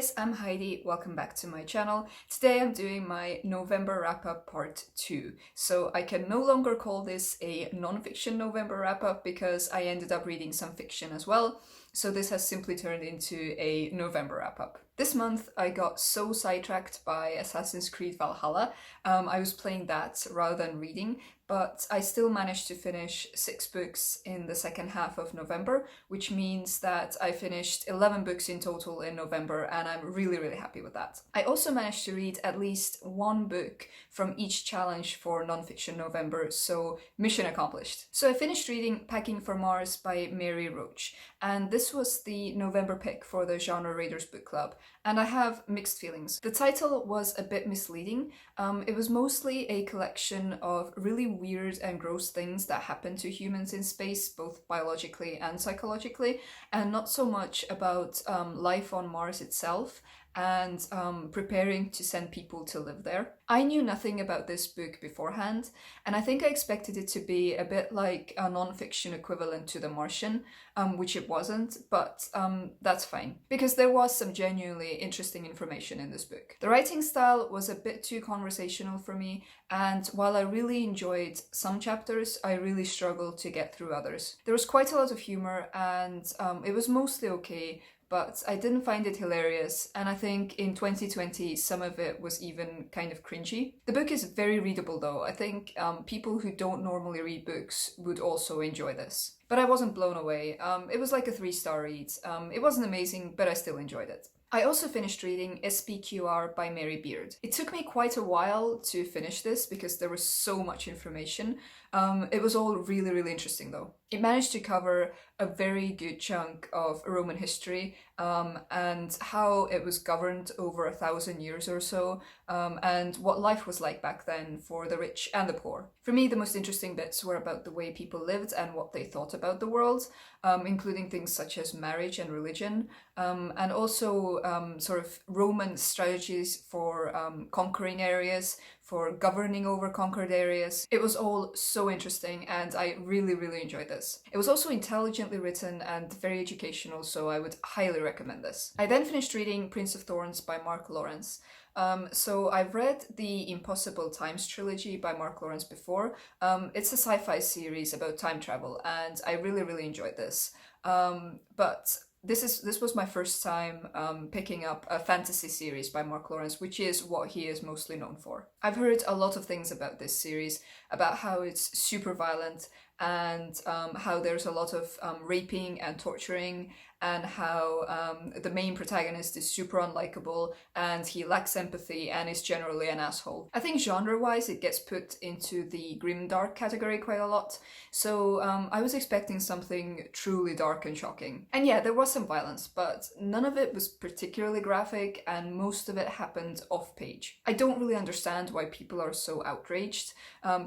guys, I'm Heidi, welcome back to my channel. Today I'm doing my November wrap-up part 2. So I can no longer call this a non-fiction November wrap-up because I ended up reading some fiction as well. So this has simply turned into a November wrap-up. This month I got so sidetracked by Assassin's Creed Valhalla. I was playing that rather than reading, but I still managed to finish 6 books in the second half of November, which means that I finished 11 books in total in November, and I'm really happy with that. I also managed to read at least 1 book from each challenge for Nonfiction November, so mission accomplished. So I finished reading Packing for Mars by Mary Roach, and this was the November pick for the Genre Raiders book club, and I have mixed feelings. The title was a bit misleading. It was mostly a collection of really weird and gross things that happen to humans in space, both biologically and psychologically, and not so much about life on Mars itself and preparing to send people to live there. I knew nothing about this book beforehand, and I think I expected it to be a bit like a non-fiction equivalent to The Martian, which it wasn't, but that's fine, because there was some genuinely interesting information in this book. The writing style was a bit too conversational for me, and while I really enjoyed some chapters, I really struggled to get through others. There was quite a lot of humor, and it was mostly okay, but I didn't find it hilarious, and I think in 2020 some of it was even kind of cringy. The book is very readable though. I think people who don't normally read books would also enjoy this. But I wasn't blown away. It was like a 3-star read. It wasn't amazing, but I still enjoyed it. I also finished reading SPQR by Mary Beard. It took me quite a while to finish this because there was so much information. It was all really interesting though. It managed to cover a very good chunk of Roman history and how it was governed over 1,000 years or so, and what life was like back then for the rich and the poor. For me, the most interesting bits were about the way people lived and what they thought about the world, including things such as marriage and religion, and also sort of Roman strategies for conquering areas, for governing over conquered areas. It was all so interesting, and I really enjoyed this. It was also intelligently written and very educational, so I would highly recommend this. I then finished reading Prince of Thorns by Mark Lawrence. So I've read the Impossible Times trilogy by Mark Lawrence before. It's a sci-fi series about time travel, and I really enjoyed this. But this was my first time picking up a fantasy series by Mark Lawrence, which is what he is mostly known for. I've heard a lot of things about this series, about how it's super violent and how there's a lot of raping and torturing, and how the main protagonist is super unlikable and he lacks empathy and is generally an asshole. I think genre-wise it gets put into the grimdark category quite a lot, so I was expecting something truly dark and shocking. And yeah, there was some violence, but none of it was particularly graphic and most of it happened off-page. I don't really understand why people are so outraged.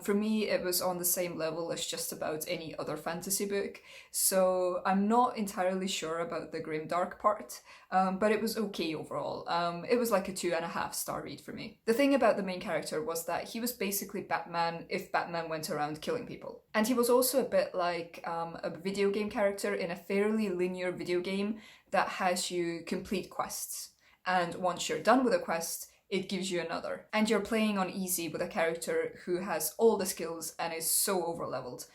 For me, it was on the same level as just about any other fantasy book, so I'm not entirely sure about the grimdark part, but it was okay overall. It was like a 2.5-star read for me. The thing about the main character was that he was basically Batman if Batman went around killing people. And he was also a bit like a video game character in a fairly linear video game that has you complete quests. And once you're done with a quest, it gives you another. And you're playing on easy with a character who has all the skills and is so overleveled.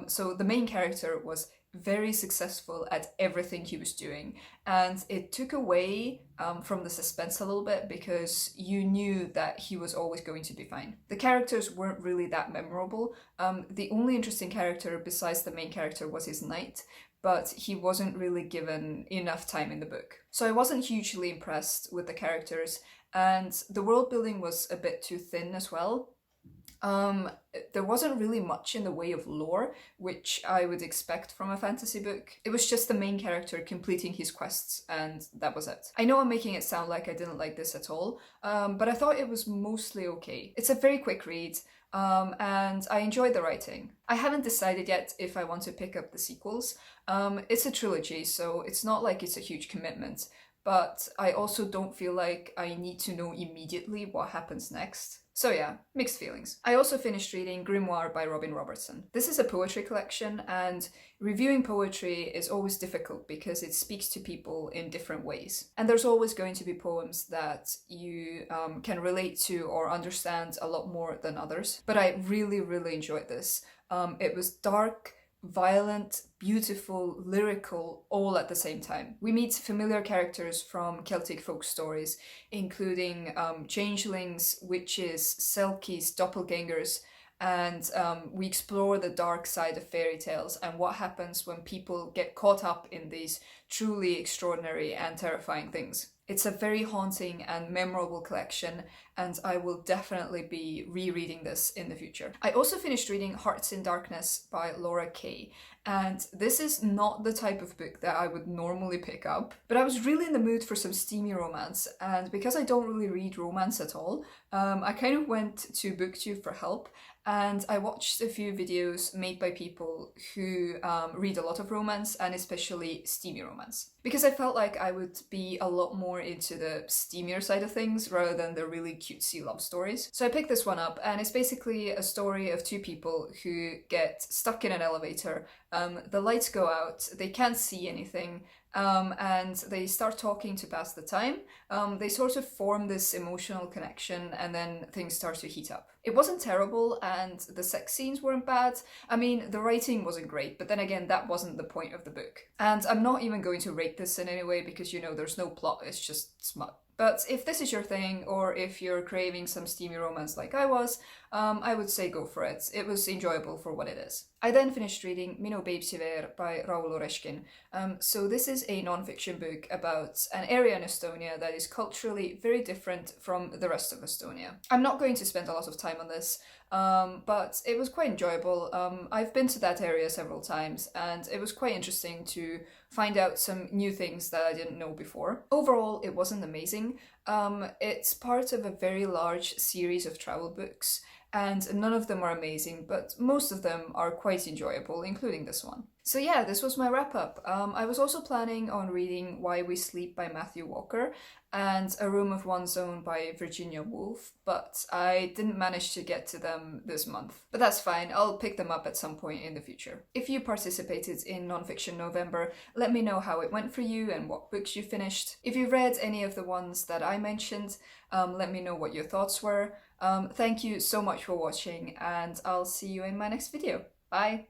So the main character was very successful at everything he was doing, and it took away from the suspense a little bit because you knew that he was always going to be fine. The characters weren't really that memorable. The only interesting character besides the main character was his knight, but he wasn't really given enough time in the book. So I wasn't hugely impressed with the characters, and the world building was a bit too thin as well. There wasn't really much in the way of lore, which I would expect from a fantasy book. It was just the main character completing his quests, and that was it. I know I'm making it sound like I didn't like this at all, but I thought it was mostly okay. It's a very quick read, and I enjoyed the writing. I haven't decided yet if I want to pick up the sequels. It's a trilogy, so it's not like it's a huge commitment, but I also don't feel like I need to know immediately what happens next. So yeah, mixed feelings. I also finished reading Grimoire by Robertson. This is a poetry collection, and reviewing poetry is always difficult because it speaks to people in different ways. And there's always going to be poems that you can relate to or understand a lot more than others. But I really, really enjoyed this. It was dark, violent, beautiful, lyrical, all at the same time. We meet familiar characters from Celtic folk stories, including changelings, witches, selkies, doppelgangers, and we explore the dark side of fairy tales and what happens when people get caught up in these truly extraordinary and terrifying things. It's a very haunting and memorable collection, and I will definitely be rereading this in the future. I also finished reading Hearts in Darkness by Kaye, and this is not the type of book that I would normally pick up, but I was really in the mood for some steamy romance, and because I don't really read romance at all, I kind of went to BookTube for help, and I watched a few videos made by people who read a lot of romance, and especially steamy romance. Because I felt like I would be a lot more into the steamier side of things rather than the really cutesy love stories. So I picked this one up, and it's basically a story of two people who get stuck in an elevator. The lights go out, they can't see anything, and they start talking to pass the time. They sort of form this emotional connection, and then things start to heat up. It wasn't terrible, and the sex scenes weren't bad. I mean, the writing wasn't great, but then again, that wasn't the point of the book. And I'm not even going to rate this in any way because, you know, there's no plot, it's just smut. But if this is your thing, or if you're craving some steamy romance like I was, I would say go for it. It was enjoyable for what it is. I then finished reading Mino Peipsiveer by Raul Oreškin. So this is a non-fiction book about an area in Estonia that is culturally very different from the rest of Estonia. I'm not going to spend a lot of time on this, but it was quite enjoyable. I've been to that area several times, and it was quite interesting to find out some new things that I didn't know before. Overall, it wasn't amazing. It's part of a very large series of travel books, and none of them are amazing, but most of them are quite enjoyable, including this one. So yeah, this was my wrap-up. I was also planning on reading Why We Sleep by Matthew Walker and A Room of One's Own by Virginia Woolf, but I didn't manage to get to them this month. But that's fine, I'll pick them up at some point in the future. If you participated in Nonfiction November, let me know how it went for you and what books you finished. If you read any of the ones that I mentioned, let me know what your thoughts were. Thank you so much for watching, and I'll see you in my next video. Bye!